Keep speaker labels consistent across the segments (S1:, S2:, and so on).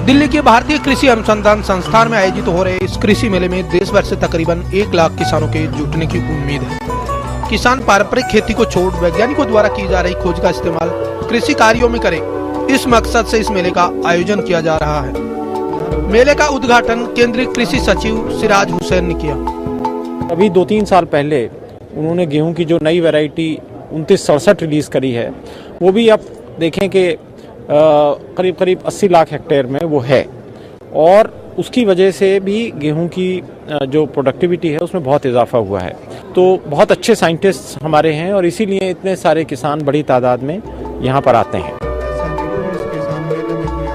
S1: दिल्ली के भारतीय कृषि अनुसंधान संस्थान में आयोजित हो रहे इस कृषि मेले में देश भर से तकरीबन 1 लाख किसानों के जुटने की उम्मीद है। किसान पारंपरिक खेती को छोड़ वैज्ञानिकों द्वारा की जा रही खोज का इस्तेमाल कृषि कार्यों में करें, इस मकसद से इस मेले का आयोजन किया जा रहा है। मेले का उद्घाटन केंद्रीय कृषि सचिव सिराज हुसैन ने किया।
S2: अभी 2-3 साल पहले उन्होंने गेहूं की जो नई वैरायटी 2967 रिलीज करी है, वो भी आप देखें कि करीब 80 लाख हेक्टेयर में वो है, और उसकी वजह से भी गेहूं की जो प्रोडक्टिविटी है उसमें बहुत इजाफा हुआ है। तो बहुत अच्छे साइंटिस्ट हमारे हैं और इसीलिए इतने सारे किसान बड़ी तादाद में यहाँ पर आते हैं।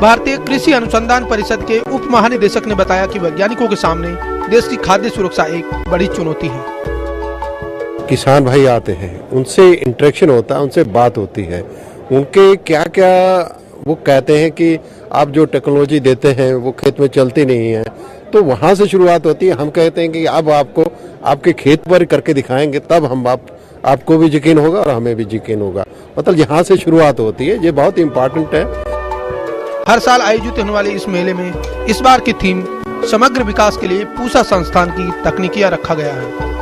S1: भारतीय कृषि अनुसंधान परिषद के उप महानिदेशक ने बताया कि वैज्ञानिकों के सामने देश की खाद्य सुरक्षा एक बड़ी चुनौती है।
S3: किसान भाई आते हैं, उनसे इंटरेक्शन होता है, उनसे बात होती है, उनके क्या क्या वो कहते हैं कि आप जो टेक्नोलॉजी देते हैं वो खेत में चलती नहीं है, तो वहाँ से शुरुआत होती है। हम कहते हैं कि अब आपको आपके खेत पर करके दिखाएंगे, तब हम आपको भी यकीन होगा और हमें भी यकीन होगा। मतलब यहाँ से शुरुआत होती है, ये बहुत इम्पोर्टेंट है।
S1: हर साल आयोजित होने वाले इस मेले में इस बार की थीम समग्र विकास के लिए पूसा संस्थान की तकनीकियाँ रखा गया है।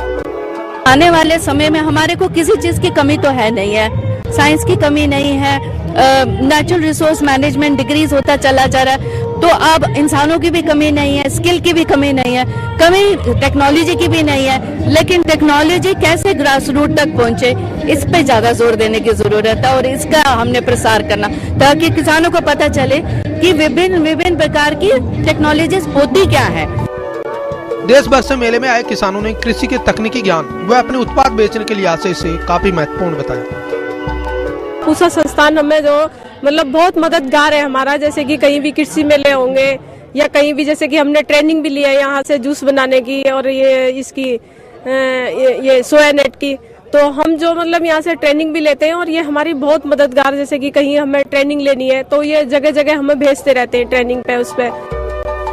S4: आने वाले समय में हमारे को किसी चीज की कमी तो है नहीं है, साइंस की कमी नहीं है, नेचुरल रिसोर्स मैनेजमेंट डिग्रीज होता चला जा रहा है, तो अब इंसानों की भी कमी नहीं है, स्किल की भी कमी नहीं है, कमी टेक्नोलॉजी की भी नहीं है, लेकिन टेक्नोलॉजी कैसे ग्रास रूट तक पहुंचे, इस पे ज्यादा जोर देने की जरूरत है और इसका हमने प्रसार करना, ताकि किसानों को पता चले कि विभिन्न प्रकार की टेक्नोलॉजीज होती क्या है।
S1: देश भर से मेले में आए किसानों ने कृषि के तकनीकी ज्ञान व अपने उत्पाद बेचने के लिए आशय से काफी महत्वपूर्ण बताया।
S5: पूसा संस्थान हमें जो मतलब बहुत मददगार है हमारा, जैसे कि कहीं भी कृषि मेले होंगे या कहीं भी, जैसे कि हमने ट्रेनिंग भी लिया है यहाँ से जूस बनाने की और ये इसकी ये सोया नेट की, तो हम जो मतलब यहाँ से ट्रेनिंग भी लेते हैं और ये हमारी बहुत मददगार, जैसे कि कहीं हमें ट्रेनिंग लेनी है तो ये जगह जगह हमें भेजते रहते हैं ट्रेनिंग पे। उस पे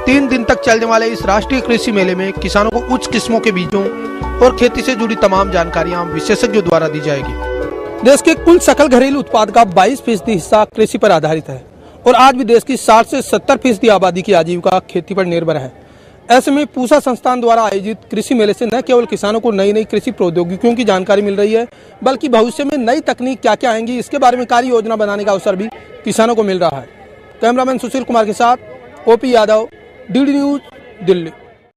S1: 3 दिन तक चलने वाले इस राष्ट्रीय कृषि मेले में किसानों को उच्च किस्मों के बीजों और खेती से जुड़ी तमाम जानकारियां विशेषज्ञों द्वारा दी जाएगी। देश के कुल सकल घरेलू उत्पाद का 22% हिस्सा कृषि पर आधारित है और आज भी देश की 60 से 70% आबादी की आजीविका खेती पर निर्भर है। ऐसे में पूसा संस्थान द्वारा आयोजित कृषि मेले से न केवल किसानों को नई नई कृषि प्रौद्योगिकियों की जानकारी मिल रही है, बल्कि भविष्य में नई तकनीक क्या क्या आएंगी इसके बारे में कार्य योजना बनाने का अवसर भी किसानों को मिल रहा है। कैमरामैन सुशील कुमार के साथ OP Yadav, DD news, Delhi.